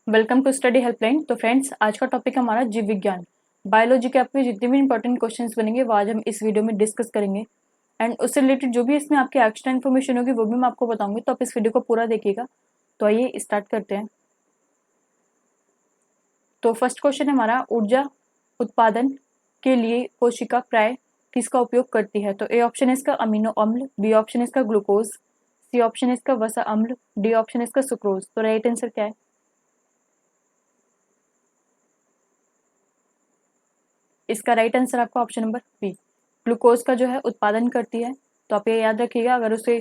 Welcome to study helpline. तो friends, आज का टॉपिक है हमारा जीव विज्ञान। बायोलॉजी के आपके जितने भी इंपॉर्टेंट क्वेश्चंस बनेंगे वो आज हम इस वीडियो में डिस्कस करेंगे एंड उससे रिलेटेड जो भी इसमें आपकी एक्स्ट्रा इन्फॉर्मेशन होगी वो भी मैं आपको बताऊंगी, तो आप इस वीडियो को पूरा देखिएगा। तो आइए स्टार्ट करते हैं। तो फर्स्ट क्वेश्चन है हमारा, ऊर्जा उत्पादन के लिए कोशिका प्राय किसका उपयोग करती है? तो ए ऑप्शन है इसका अमीनो अम्ल, बी ऑप्शन है इसका ग्लूकोज, सी ऑप्शन है इसका वसा अम्ल, डी ऑप्शन है इसका सुक्रोज। तो राइट आंसर क्या है? इसका राइट आंसर आपका ऑप्शन नंबर बी, ग्लूकोज का जो है उत्पादन करती है। तो आप ये याद रखिएगा, अगर उसे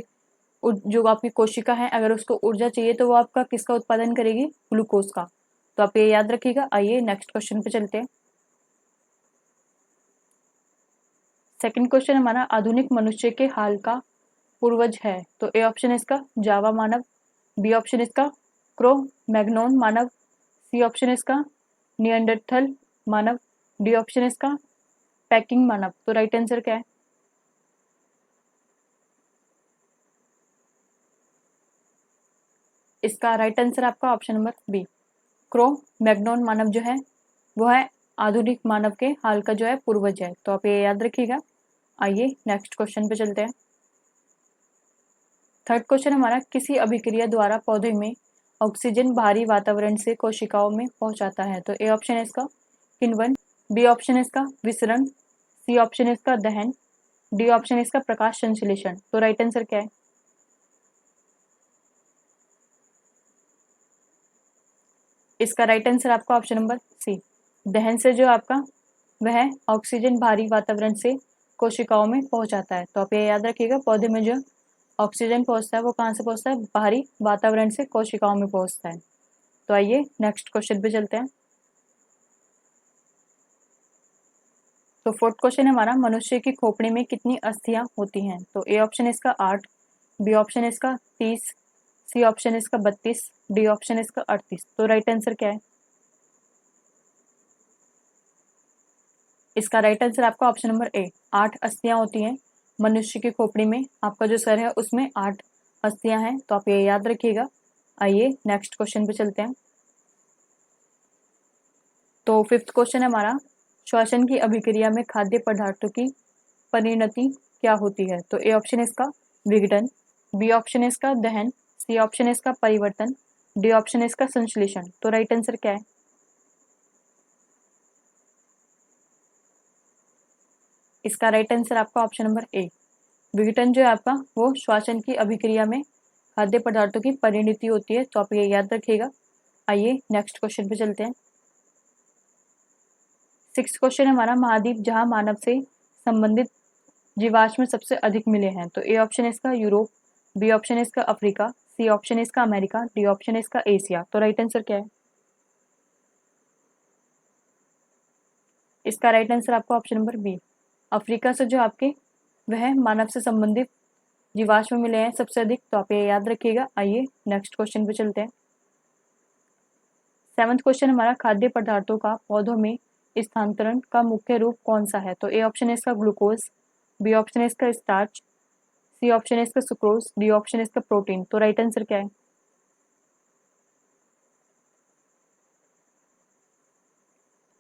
जो आपकी कोशिका है अगर उसको ऊर्जा चाहिए तो वो आपका किसका उत्पादन करेगी? ग्लूकोज का। तो आप ये याद रखिएगा। आइए नेक्स्ट क्वेश्चन पे चलते हैं। सेकंड क्वेश्चन हमारा, आधुनिक मनुष्य के हाल का पूर्वज है? तो ए ऑप्शन है इसका जावा मानव, बी ऑप्शन इसका क्रो मैग्नोन मानव, सी ऑप्शन इसका नियंडरथल मानव, डी ऑप्शन इसका पैकिंग मानव। तो राइट आंसर क्या है? इसका राइट आंसर आपका ऑप्शन नंबर बी, क्रो मैग्नोन मानव जो है वो है आधुनिक मानव के हाल का जो है पूर्वज है। तो आप ये याद रखिएगा। आइए नेक्स्ट क्वेश्चन पे चलते हैं। थर्ड क्वेश्चन हमारा, किसी अभिक्रिया द्वारा पौधे में ऑक्सीजन बाहरी वातावरण से कोशिकाओं में पहुंचाता है? तो ए ऑप्शन है इसका किण्वन, बी ऑप्शन है इसका विसरण, सी ऑप्शन है इसका दहन, डी ऑप्शन है इसका प्रकाश संश्लेषण। तो राइट आंसर क्या है? इसका राइट आंसर आपका ऑप्शन नंबर सी, दहन से जो आपका वह ऑक्सीजन बाहरी वातावरण से कोशिकाओं में पहुंचाता है। तो आप ये याद रखिएगा, पौधे में जो ऑक्सीजन पहुंचता है वो कहाँ से पहुंचता है? बाहरी वातावरण से कोशिकाओं में पहुंचता है। तो आइए नेक्स्ट क्वेश्चन पे चलते हैं। तो फोर्थ क्वेश्चन है हमारा, मनुष्य की खोपड़ी में कितनी अस्थियां होती हैं? तो ए ऑप्शन है इसका 8, बी ऑप्शन है इसका 30, सी ऑप्शन है इसका 32, डी ऑप्शन है इसका 38। तो राइट आंसर क्या है? इसका राइट आंसर आपका ऑप्शन नंबर ए, 8 अस्थियां होती हैं मनुष्य की खोपड़ी में। आपका जो सर है उसमें 8 अस्थियां हैं। तो आप ये याद रखिएगा। आइए नेक्स्ट क्वेश्चन पे चलते हैं। तो फिफ्थ क्वेश्चन है हमारा, श्वसन की अभिक्रिया में खाद्य पदार्थों की परिणति क्या होती है? तो ए ऑप्शन है इसका विघटन, बी ऑप्शन है इसका दहन, सी ऑप्शन है इसका परिवर्तन, डी ऑप्शन है इसका संश्लेषण। तो राइट आंसर क्या है? इसका राइट आंसर आपका ऑप्शन नंबर ए, विघटन जो है आपका वो श्वसन की अभिक्रिया में खाद्य पदार्थों की परिणति होती है। तो आप ये याद रखिएगा। आइए नेक्स्ट क्वेश्चन पे चलते हैं। सिक्स क्वेश्चन है हमारा, महाद्वीप जहां मानव से संबंधित जीवाश्म सबसे अधिक मिले हैं? तो ए ऑप्शन है इसका यूरोप, बी ऑप्शन है इसका अफ्रीका, सी ऑप्शन है इसका अमेरिका, डी ऑप्शन है इसका एशिया। तो राइट आंसर क्या है? इसका राइट आंसर आपका ऑप्शन नंबर बी, अफ्रीका से जो आपके वह मानव से संबंधित जीवाश्म मिले हैं सबसे अधिक। तो आप ये याद रखिएगा। आइए नेक्स्ट क्वेश्चन पे चलते हैं। सेवंथ क्वेश्चन हमारा, खाद्य पदार्थों का पौधों में स्थानांतरण का मुख्य रूप कौन सा है? तो ए ऑप्शन है इसका ग्लूकोज, बी ऑप्शन है इसका स्टार्च, सी ऑप्शन है इसका सुक्रोज, डी ऑप्शन है इसका प्रोटीन। तो राइट आंसर क्या है?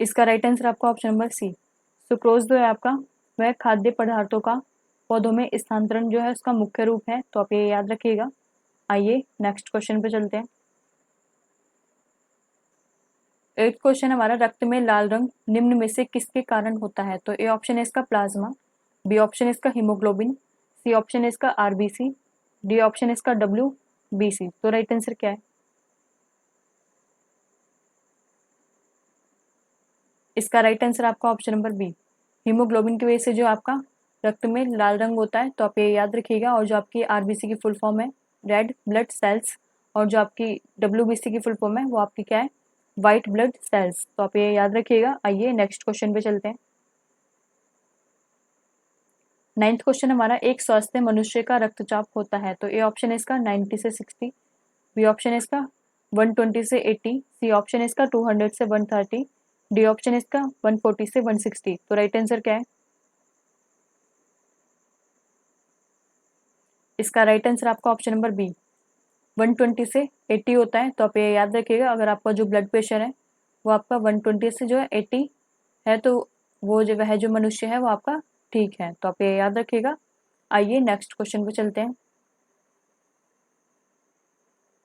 इसका राइट आंसर आपका ऑप्शन नंबर सी, सुक्रोज जो है आपका वह खाद्य पदार्थों का पौधों में स्थानांतरण जो है उसका मुख्य रूप है। तो आप ये याद रखिएगा। आइए नेक्स्ट क्वेश्चन पे चलते हैं। एट क्वेश्चन हमारा, रक्त में लाल रंग निम्न में से किसके कारण होता है? तो ए ऑप्शन है इसका प्लाज्मा, बी ऑप्शन है इसका हीमोग्लोबिन, सी ऑप्शन है इसका आरबीसी, डी ऑप्शन है इसका डब्ल्यू बी सी। तो राइट आंसर क्या है? इसका राइट आंसर आपका ऑप्शन नंबर बी, हीमोग्लोबिन की वजह से जो आपका रक्त में लाल रंग होता है। तो आप ये याद रखिएगा। और जो आपकी आरबीसी की फुल फॉर्म है रेड ब्लड सेल्स, और जो आपकी डब्ल्यूबीसी की फुल फॉर्म है वो आपकी क्या है? White blood cells. तो आप ये याद रखिएगा। आइए नेक्स्ट क्वेश्चन पे चलते हैं। नाइन्थ क्वेश्चन हमारा, एक स्वस्थ मनुष्य का रक्तचाप होता है? तो ए ऑप्शन है इसका 90 से 60, बी ऑप्शन है इसका 120 से 80, सी ऑप्शन है इसका 200 से 130, डी ऑप्शन है इसका 140 से 160। तो राइट आंसर क्या है? इसका राइट आंसर आपका ऑप्शन नंबर बी, 120 से 80 होता है, तो आप ये याद रखिएगा। अगर आपका जो ब्लड प्रेशर है वो आपका 120 से जो है 80 है, तो वो जो वह जो मनुष्य है वो आपका ठीक है, तो आप ये याद रखिएगा। आइए नेक्स्ट क्वेश्चन पे चलते हैं।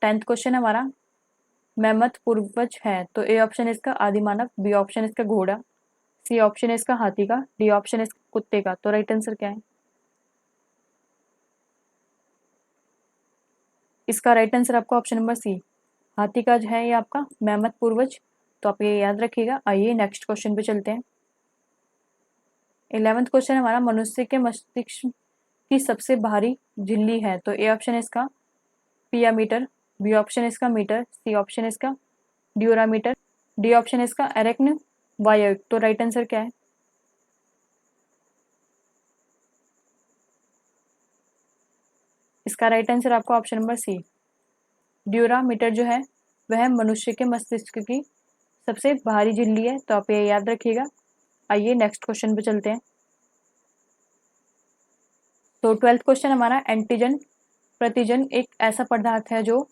10th क्वेश्चन हमारा, मैमथ पूर्वज है, तो ए ऑप्शन इसका आदिमानव, बी ऑप्शन इसका घोड़ा, सी ऑप्शन इसका हाथी का, डी ऑप्शन इसका कुत्ते का। तो राइट आंसर क्या है? इसका राइट आंसर आपका ऑप्शन नंबर सी, हाथी का जो है ये आपका मैमथ पूर्वज, तो आप ये याद रखिएगा। आइए नेक्स्ट क्वेश्चन पे चलते हैं। 11th क्वेश्चन हमारा, मनुष्य के मस्तिष्क की सबसे भारी झिल्ली है, तो ए ऑप्शन इसका पियामीटर, बी ऑप्शन इसका मीटर, सी ऑप्शन इसका ड्यूरामीटर, डी ऑप्शन इसका एरेक्न वायक। तो राइट आंसर क्या है? इसका राइट आंसर आपका ऑप्शन नंबर सी, ड्यूरामीटर जो है वह मनुष्य के मस्तिष्क की सबसे भारी झिल्ली है, तो आप ये याद रखिएगा। आइए नेक्स्ट क्वेश्चन पे चलते हैं। तो 12th क्वेश्चन हमारा, एंटीजन प्रतिजन एक ऐसा पदार्थ है जो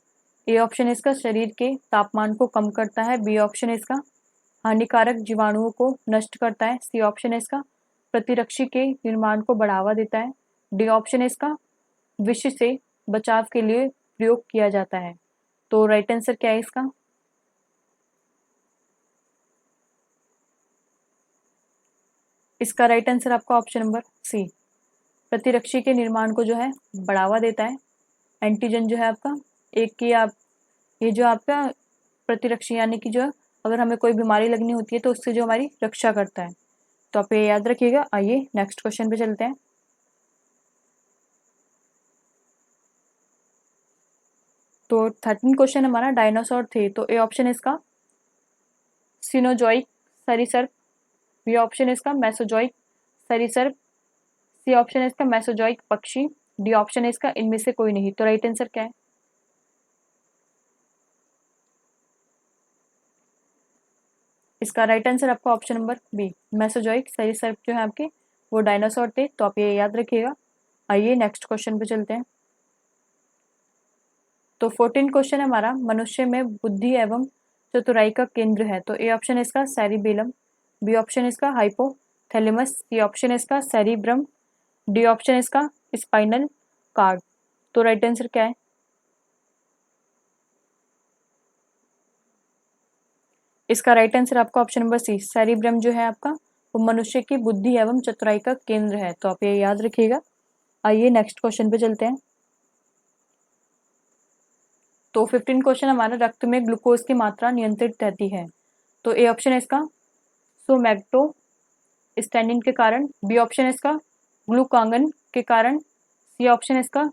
ए ऑप्शन इसका शरीर के तापमान को कम करता है, बी ऑप्शन इसका हानिकारक जीवाणुओं को नष्ट करता है, सी ऑप्शन इसका प्रतिरक्षी के निर्माण को बढ़ावा देता है, डी ऑप्शन इसका विष से बचाव के लिए प्रयोग किया जाता है। तो राइट आंसर क्या है इसका? इसका राइट आंसर आपका ऑप्शन नंबर सी, प्रतिरक्षी के निर्माण को जो है बढ़ावा देता है। एंटीजन जो है आपका एक की आप ये जो आपका प्रतिरक्षी यानी कि जो अगर हमें कोई बीमारी लगनी होती है तो उससे जो हमारी रक्षा करता है, तो आप ये याद रखिएगा। आइए नेक्स्ट क्वेश्चन पे चलते हैं। तो 13 क्वेश्चन हमारा, डायनासोर थे, तो ए ऑप्शन इसका सिनोजॉइक सरीसृप, बी ऑप्शन इसका मेसोजॉइक सरीसृप, सी ऑप्शन इसका मेसोजॉइक पक्षी, डी ऑप्शन इसका इनमें से कोई नहीं। तो राइट आंसर क्या है? इसका राइट आंसर आपका ऑप्शन नंबर बी, मेसोजॉइक सरीसृप जो है आपके वो डायनासोर थे, तो आप ये याद रखिएगा। आइए नेक्स्ट क्वेश्चन पे चलते हैं। तो 14 क्वेश्चन हमारा, मनुष्य में बुद्धि एवं चतुराई का केंद्र है, तो ए ऑप्शन इसका सेरिबेलम, बी ऑप्शन इसका हाइपोथैलेमस, सी ऑप्शन इसका सेरिब्रम, डी ऑप्शन इसका स्पाइनल कार्ड। तो राइट आंसर क्या है? इसका राइट आंसर आपका ऑप्शन नंबर सी, सेरिब्रम जो है आपका वो मनुष्य की बुद्धि एवं चतुराई का केंद्र है, तो आप ये याद रखिएगा। आइए नेक्स्ट क्वेश्चन पे चलते हैं। तो 15 क्वेश्चन हमारा, रक्त में ग्लूकोज की मात्रा नियंत्रित रहती है, तो ए ऑप्शन है इसका सोमैग्नेटोस्टेटिन के कारण, बी ऑप्शन इसका ग्लूकागन के कारण, सी ऑप्शन इसका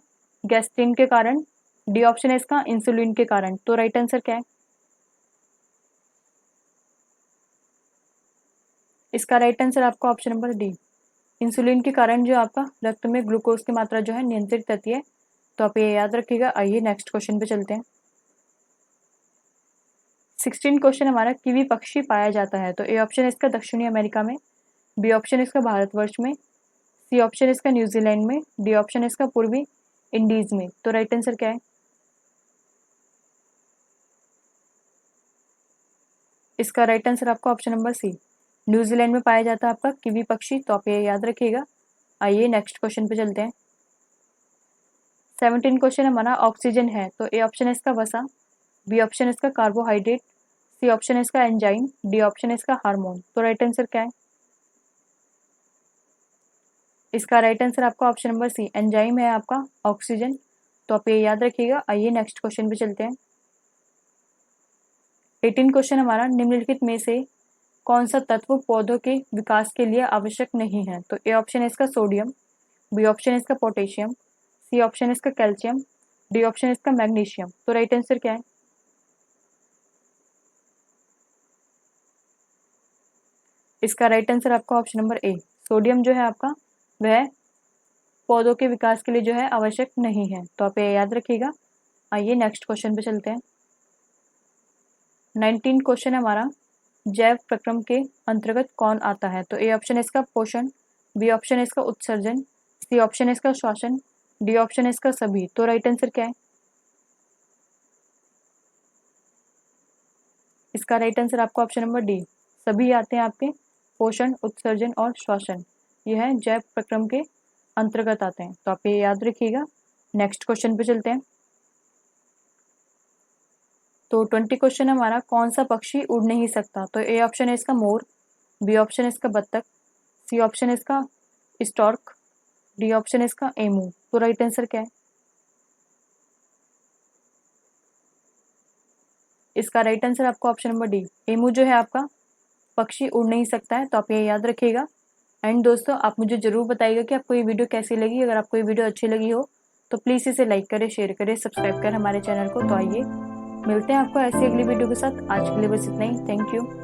गैस्ट्रिन के कारण, डी ऑप्शन इसका इंसुलिन के कारण। तो राइट आंसर क्या है? इसका राइट आंसर आपका ऑप्शन नंबर डी, इंसुलिन के कारण जो आपका रक्त में ग्लूकोज की मात्रा जो है नियंत्रित रहती है, तो आप ये याद रखिएगा। आइए नेक्स्ट क्वेश्चन पे चलते हैं। 16 क्वेश्चन हमारा, कीवी पक्षी पाया जाता है, तो ए ऑप्शन इसका दक्षिणी अमेरिका में, बी ऑप्शन इसका भारतवर्ष में, सी ऑप्शन इसका न्यूजीलैंड में, डी ऑप्शन इसका पूर्वी इंडीज में। तो राइट आंसर क्या है? इसका राइट आंसर आपका ऑप्शन नंबर सी, न्यूजीलैंड में पाया जाता है आपका कीवी पक्षी, तो आप ये याद रखिएगा। आइए नेक्स्ट क्वेश्चन पे चलते हैं। 17 क्वेश्चन हमारा, ऑक्सीजन है, तो ए ऑप्शन इसका वसा, बी ऑप्शन इसका कार्बोहाइड्रेट, सी ऑप्शन इसका एंजाइम, डी ऑप्शन इसका हार्मोन। तो राइट आंसर क्या है? इसका राइट आंसर आपका ऑप्शन नंबर सी, एंजाइम है आपका ऑक्सीजन, तो आप ये याद रखिएगा। आइए नेक्स्ट क्वेश्चन पे चलते हैं। 18 क्वेश्चन हमारा, निम्नलिखित में से कौन सा तत्व पौधों के विकास के लिए आवश्यक नहीं है, तो ए ऑप्शन इसका सोडियम, बी ऑप्शन इसका पोटेशियम, सी ऑप्शन इसका कैल्शियम, डी ऑप्शन इसका मैग्नीशियम। तो राइट आंसर क्या है? इसका राइट आंसर आपका ऑप्शन नंबर ए, सोडियम जो है आपका वह पौधों के विकास के लिए जो है आवश्यक नहीं है, तो आप ये याद रखिएगा। आइए नेक्स्ट क्वेश्चन पे चलते हैं। 19 क्वेश्चन हमारा, जैव प्रक्रम के अंतर्गत कौन आता है, तो ए ऑप्शन इसका पोषण, बी ऑप्शन इसका उत्सर्जन, सी ऑप्शन इसका श्वसन, डी ऑप्शन इसका सभी। तो राइट आंसर क्या है? इसका राइट आंसर आपका ऑप्शन नंबर डी, सभी आते हैं आपके पोषण, उत्सर्जन और श्वसन, यह है जैव प्रक्रम के अंतर्गत आते हैं, तो आप ये याद रखिएगा। नेक्स्ट क्वेश्चन पे चलते हैं। तो 20 क्वेश्चन हमारा, कौन सा पक्षी उड़ नहीं सकता? तो ए ऑप्शन है इसका मोर, बी ऑप्शन है इसका बत्तख, सी ऑप्शन है इसका स्टॉर्क, डी ऑप्शन है इसका एमू। तो राइट आंसर क्या है? इसका राइट आंसर आपका ऑप्शन नंबर डी, एमू जो है आपका पक्षी उड़ नहीं सकता है, तो आप ये याद रखिएगा। एंड दोस्तों, आप मुझे जरूर बताइएगा कि आपको ये वीडियो कैसी लगी। अगर आपको ये वीडियो अच्छी लगी हो तो प्लीज़ इसे लाइक करें, शेयर करें, सब्सक्राइब करें हमारे चैनल को। तो आइए मिलते हैं आपको ऐसी अगली वीडियो के साथ। आज के लिए बस इतना ही। Thank you.